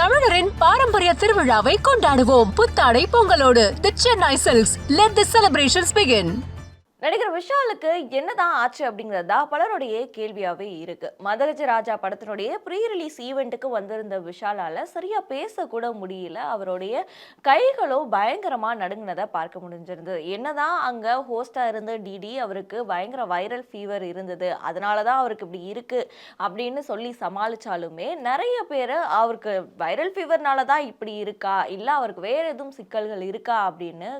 தமிழரின் பாரம்பரிய திருவிழாவை கொண்டாடுவோம் புத்தாடை பொங்கலோடு. The Chennai silks. Let the celebrations begin. நடிகர் விஷாலுக்கு என்னதான் ஆச்சு அப்படிங்கிறதா பலருடைய கேள்வியாவே இருக்கு. மதகஜ ராஜா படத்தினுடைய ப்ரீ ரிலீஸ் ஈவெண்ட்டுக்கு வந்திருந்த விஷாலால சரியா பேசக்கூட முடியல. அவருடைய கைகளும் பயங்கரமா நடுங்கினதை பார்க்க முடிஞ்சிருந்தது. என்னதான் அங்க ஹோஸ்டா இருந்த டிடி அவருக்கு பயங்கர வைரல் ஃபீவர் இருந்தது, அதனாலதான் அவருக்கு இப்படி இருக்கு அப்படின்னு சொல்லி சமாளிச்சாலுமே நிறைய பேர் அவருக்கு வைரல் ஃபீவர்னால தான் இப்படி இருக்கா, இல்ல அவருக்கு வேற எதுவும் சிக்கல்கள் இருக்கா அப்படின்னு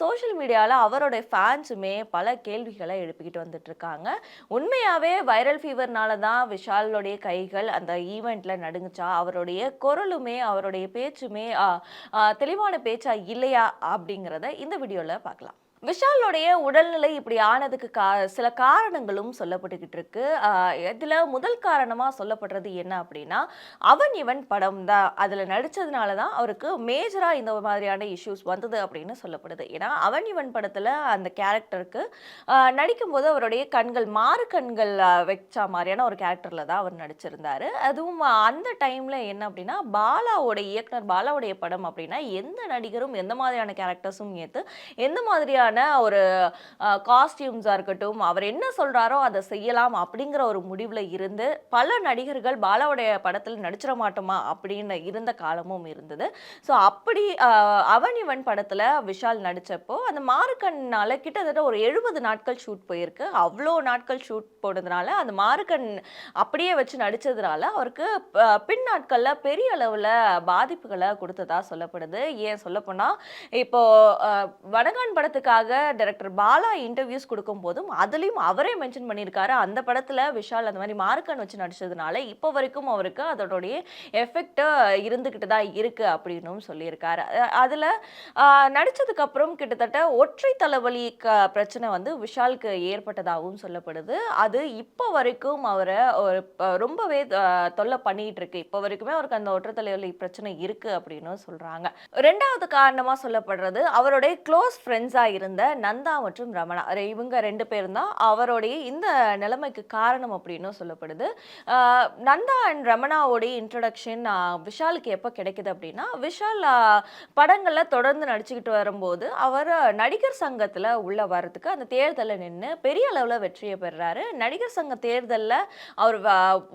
சோஷியல் மீடியால அவருடைய ஃபேன்ஸுமே பல கேள்விகளை எழுப்பிக்கிட்டு வந்துட்டு இருக்காங்க. உண்மையாவே வைரல் ஃபீவர்னால தான் விஷாலுடைய கைகள் அந்த ஈவெண்ட்ல நடுங்குச்சா, அவருடைய குரலுமே அவருடைய பேச்சுமே தெளிவான பேச்சா இல்லையா அப்படிங்கிறத இந்த வீடியோல பார்க்கலாம். விஷாலுடைய உடல்நிலை இப்படி ஆனதுக்கு சில காரணங்களும் சொல்லப்பட்டுக்கிட்டு இருக்கு. இதுல முதல் காரணமா சொல்லப்படுறது என்ன அப்படின்னா, அவன் இவன் படம் தான், அதுல நடிச்சதுனால தான் அவருக்கு மேஜரா இந்த மாதிரியான இஷ்யூஸ் வந்தது அப்படின்னு சொல்லப்படுது. ஏன்னா அவன் இவன் படத்துல அந்த கேரக்டருக்கு நடிக்கும்போது அவருடைய கண்கள் மாறு கண்கள் வச்ச மாதிரியான ஒரு கேரக்டர்ல தான் அவர் நடிச்சிருந்தாரு. அதுவும் அந்த டைம்ல என்ன அப்படின்னா, இயக்குனர் பாலாவுடைய படம் அப்படின்னா எந்த நடிகரும் எந்த மாதிரியான கேரக்டர்ஸும் ஏற்று எந்த மாதிரியான ஒரு காஸ்டியூம்ஸா இருக்கட்டும், அவர் என்ன சொல்றாரோ அதை செய்யலாம் அப்படிங்கிற ஒரு முடிவுல இருந்து பல நடிகர்கள் பாலாவுடைய படத்தில் நடிச்சிட மாட்டோமா அப்படின்னு இருந்த காலமும் இருந்தது. ஸோ அப்படி அவன் இவன் படத்துல விஷால் நடிச்சப்போ அந்த மாறுக்கண்ணால கிட்டத்தட்ட ஒரு 70 நாட்கள் ஷூட் போயிருக்கு. அவ்வளோ நாட்கள் ஷூட் போனதுனால அந்த மாறுக்கண் அப்படியே வச்சு நடிச்சதுனால அவருக்கு பின் நாட்கள்ல பெரிய அளவுல பாதிப்புகளை கொடுத்ததா சொல்லப்படுது. ஏன் சொல்லப்போனா, இப்போ வடகான் படத்துக்காக டைரக்டர் பாலா இன்டர்வியூஸ் கொடுக்கும் போதும் அதுலயும் அவரே மென்ஷன் பண்ணியிருக்காரு, அந்த படத்துல விஷால் அந்த மாதிரி மார்க்கன் வச்சு நடிச்சதுனால இப்போ வரைக்கும் அவருக்கு அதோடைய எஃபெக்ட் இருந்துகிட்டு தான் இருக்கு அப்படின்னு சொல்லியிருக்காரு. அதுல நடிச்சதுக்கு அப்புறம் கிட்டத்தட்ட ஒற்றை தலைவலி பிரச்சனை வந்து விஷாலுக்கு ஏற்பட்டதாகவும் சொல்லப்படுது. அது இப்போ வரைக்கும் அவரை ரொம்பவே தொல்லை பண்ணிட்டு இருக்கு. இப்போ வரைக்குமே அவருக்கு அந்த ஒற்றை தலைவலி பிரச்சனை இருக்கு அப்படின்னு சொல்றாங்க. ரெண்டாவது காரணமா சொல்லப்படுறது அவருடைய க்ளோஸ் ஃப்ரெண்ட்ஸா இருந்த நந்தா மற்றும் ரமணா, இவங்க 2 பேரும் தான் அவருடைய இந்த நிலைமைக்கு காரணம் அப்படின்னு சொல்லப்படுது. நந்தா அண்ட் ரமணாவுடைய இன்ட்ரடக்ஷன் விஷாலுக்கு எப்போ கிடைக்குது அப்படின்னா, விஷால் படங்கள்ல தொடர்ந்து நடிச்சுக்கிட்டு வரும்போது அவர் நடிகர் சங்கத்துல உள்ள வர்றதுக்கு அந்த தேர்தலில் நின்று பெரிய அளவுல வெற்றியை பெறுறாரு. நடிகர் சங்க தேர்தலில் அவர்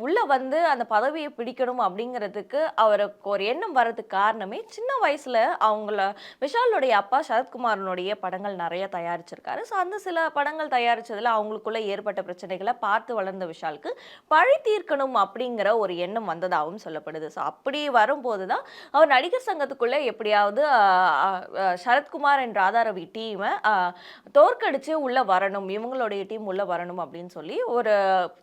உள்ள வந்து அந்த பதவியை பிடிக்கணும் அப்படிங்கிறதுக்கு அவருக்கு ஒரு எண்ணம் வர்றதுக்கு காரணமே சின்ன வயசுல விஷாலுடைய அப்பா சரத்குமாரனுடைய படங்கள் நிறைய தயாரிச்சிருக்காரு. ஸோ அந்த சில படங்கள் தயாரிச்சதுல அவங்களுக்குள்ள ஏற்பட்ட பிரச்சனைகளை பார்த்து வளர்ந்த விஷாலுக்கு பழி தீர்க்கணும் அப்படிங்கிற ஒரு எண்ணம் வந்ததாகவும் சொல்லப்படுது. ஸோ அப்படி வரும்போது தான் அவர் நடிகர் சங்கத்துக்குள்ள எப்படியாவது சரத்குமார் என்ற ராதாரவி டீமை தோற்கடிச்சு உள்ள வரணும், இவங்களுடைய டீம் உள்ள வரணும் அப்படின்னு சொல்லி ஒரு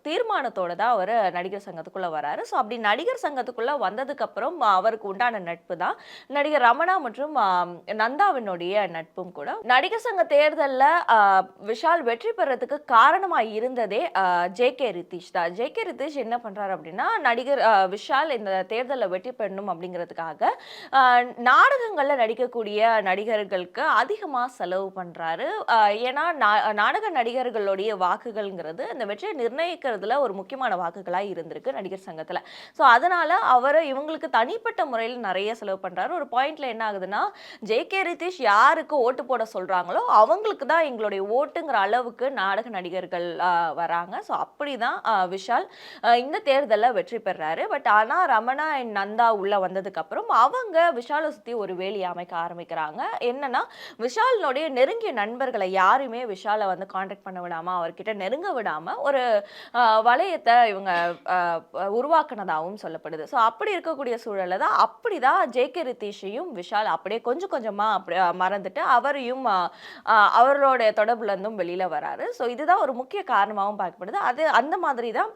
தீர்மானத்தோட தான் அவர் நடிகர் சங்கத்துக்குள்ள வராரு. ஸோ அப்படி நடிகர் சங்கத்துக்குள்ள வந்ததுக்கு அப்புறம் அவருக்கு உண்டான நட்பு தான் நடிகர் ரமணா மற்றும் நந்தாவினுடைய நட்பும் கூட. நடிகர் சங்க தேர்தலில் விஷால் வெற்றி பெறதுக்கு காரணமா இருந்ததே ஜே.கே. ரித்தீஷ் தான். ஜே.கே. ரித்தீஷ் என்ன பண்றாரு அப்படின்னா, நடிகர் விஷால் இந்த தேர்தலில் வெற்றி பெறணும் அப்படிங்கிறதுக்காக நாடகங்கள்ல நடிக்கக்கூடிய நடிகர்களுக்கு அதிகமா செலவு பண்றாரு. ஏன்னா நாடக நடிகர்களுடைய வாக்குகள்ங்கிறது இந்த வெற்றியை நிர்ணயிக்கிறதுல ஒரு முக்கியமான வாக்குகளா இருந்திருக்கு நடிகர் சங்கத்துல. ஸோ அதனால அவர் இவங்களுக்கு தனிப்பட்ட முறையில் நிறைய செலவு பண்றாரு. ஒரு பாயிண்ட்ல என்ன ஆகுதுன்னா, ஜே.கே. ரித்தீஷ் யாருக்கு ஓட்டு போட சொல்றாங்களோ அவங்களுக்கு தான் எங்களுடைய ஓட்டுங்கிற அளவுக்கு நாடக நடிகர்கள் வராங்க. ஸோ அப்படிதான் விஷால் இந்த தேர்தலில் வெற்றி பெறாரு. பட் ஆனால் ரமணா அண்ட் நந்தா உள்ள வந்ததுக்கு அப்புறம் அவங்க விஷாலை சுற்றி ஒரு வேலியை அமைக்க ஆரம்பிக்கிறாங்க. என்னன்னா, விஷாலினுடைய நெருங்கிய நண்பர்களை யாருமே விஷாலை வந்து கான்டாக்ட் பண்ண விடாம, அவர்கிட்ட நெருங்க விடாம ஒரு வளையத்தை இவங்க உருவாக்குனதாகவும் சொல்லப்படுது. ஸோ அப்படி இருக்கக்கூடிய சூழல்ல தான் அப்படிதான் ஜே.கே. ரித்தீஷையும் விஷால் அப்படியே கொஞ்சம் கொஞ்சமா மறந்துட்டு அவரையும் அவரோட தொடர்புல இருந்தும் வெளியில வராரு. ஸோ இதுதான் ஒரு முக்கிய காரணமாகவும் பார்க்கப்படுது. அது அந்த மாதிரி தான்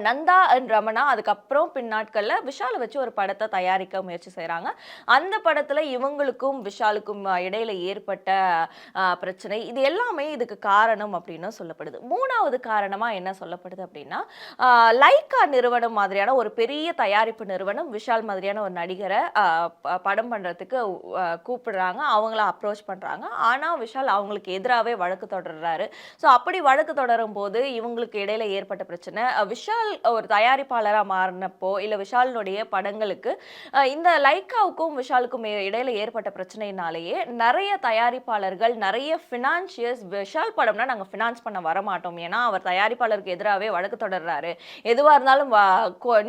நந்தா அண்ட் ரமணா அதுக்கப்புறம் பின்னாட்கள்ல விஷாலை வச்சு ஒரு படத்தை தயாரிக்க முயற்சி செய்கிறாங்க. அந்த படத்துல இவங்களுக்கும் விஷாலுக்கும் இடையில ஏற்பட்ட பிரச்சனை, இது எல்லாமே இதுக்கு காரணம் அப்படின்னு சொல்லப்படுது. மூணாவது காரணமா என்ன சொல்லப்படுது அப்படின்னா, லைக்கா நிறுவனம் மாதிரியான ஒரு பெரிய தயாரிப்பு நிறுவனம் விஷால் மாதிரியான ஒரு நடிகரை படம் பண்றதுக்கு கூப்பிடுறாங்க, அவங்கள அப்ரோச் பண்றாங்க. ஆனா விஷால் அவங்களுக்கு எதிராகவே வழக்கு தொடர்றாரு. ஸோ அப்படி வழக்கு தொடரும் போது இவங்களுக்கு இடையில ஏற்பட்ட பிரச்சனை, விஷால் ஒரு தயாரிப்பாளரா மாறினப்போ இல்ல விஷாலினுடைய படங்களுக்கு இந்த லைக்காவுக்கும் விஷாலுக்கும் இடையில ஏற்பட்ட பிரச்சனையினாலேயே நிறைய தயாரிப்பாளர்கள் நிறைய ஃபினான்சியர்ஸ் விஷால் படம்னா நாங்க ஃபினான்ஸ் பண்ண வரமாட்டோம், ஏன்னா அவர் தயாரிப்பாளருக்கு எதிராகவே வழக்கு தொடர்றாரு, எதுவா இருந்தாலும்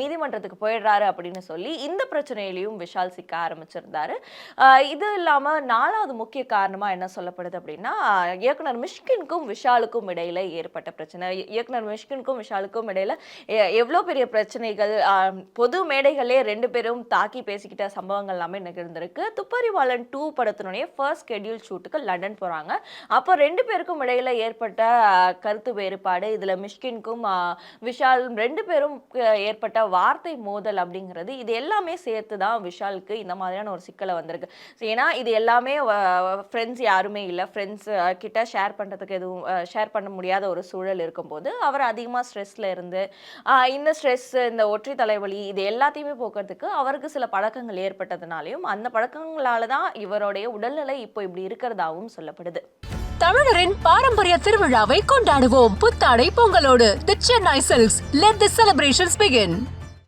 நீதிமன்றத்துக்கு போயிடுறாரு அப்படின்னு சொல்லி இந்த பிரச்சனையிலையும் விஷால் சிக்க ஆரம்பிச்சிருந்தாரு. இது இல்லாம 4வது முக்கிய காரணமா என்ன சொல்லப்படுது அப்படின்னா, இயக்குனர் மிஷ்கினுக்கும் விஷாலுக்கும் இடையில ஏற்பட்ட பிரச்சனை. இயக்குனர் மிஷ்கினுக்கும் விஷாலுக்கும் இடையில எவ்வளோ பெரிய பிரச்சனைகள், பொது மேடைகளே 2 பேரும் தாக்கி பேசிக்கிட்ட சம்பவங்கள் எல்லாமே நிகழ்ந்திருக்கு. துப்பறிவாளன் 2 படத்தினுடைய ஃபர்ஸ்ட் ஸ்கெடியூல் ஷூட்டுக்கு லண்டன் போறாங்க. அப்போ 2 பேருக்கும் இடையில ஏற்பட்ட கருத்து வேறுபாடு, இதுல மிஷ்கினுக்கும் விஷால் 2 பேரும் ஏற்பட்ட வார்த்தை மோதல் அப்படிங்கிறது, இது எல்லாமே சேர்த்து தான் விஷாலுக்கு இந்த மாதிரியான ஒரு சிக்கலை வந்திருக்கு. ஏன்னா இது எல்லாமே ஃப்ரெண்ட்ஸ் யாருமே இல்லை, ஃப்ரெண்ட்ஸ் கிட்ட ஷேர் பண்றதுக்கு எதுவும் ஷேர் பண்ண முடியாத ஒரு சூழல் இருக்கும்போது அவர் அதிகமாக ஸ்ட்ரெஸ்ல இருந்து இந்த ஸ்ட்ரெஸ், இந்த ஒற்றை தலைவலி, இது எல்லாத்தையுமே போக்குறதுக்கு அவருக்கு சில பழக்கங்கள் ஏற்பட்டதுனாலையும் அந்த பழக்கங்களால தான் இவருடைய உடல்நிலை இப்போ இப்படி இருக்கிறதாவும் சொல்லப்படுது. தமிழரின் பாரம்பரிய திருவிழாவை கொண்டாடுவோம் புத்தாடை பொங்கலோடு. The Chennai silks, let the celebrations begin.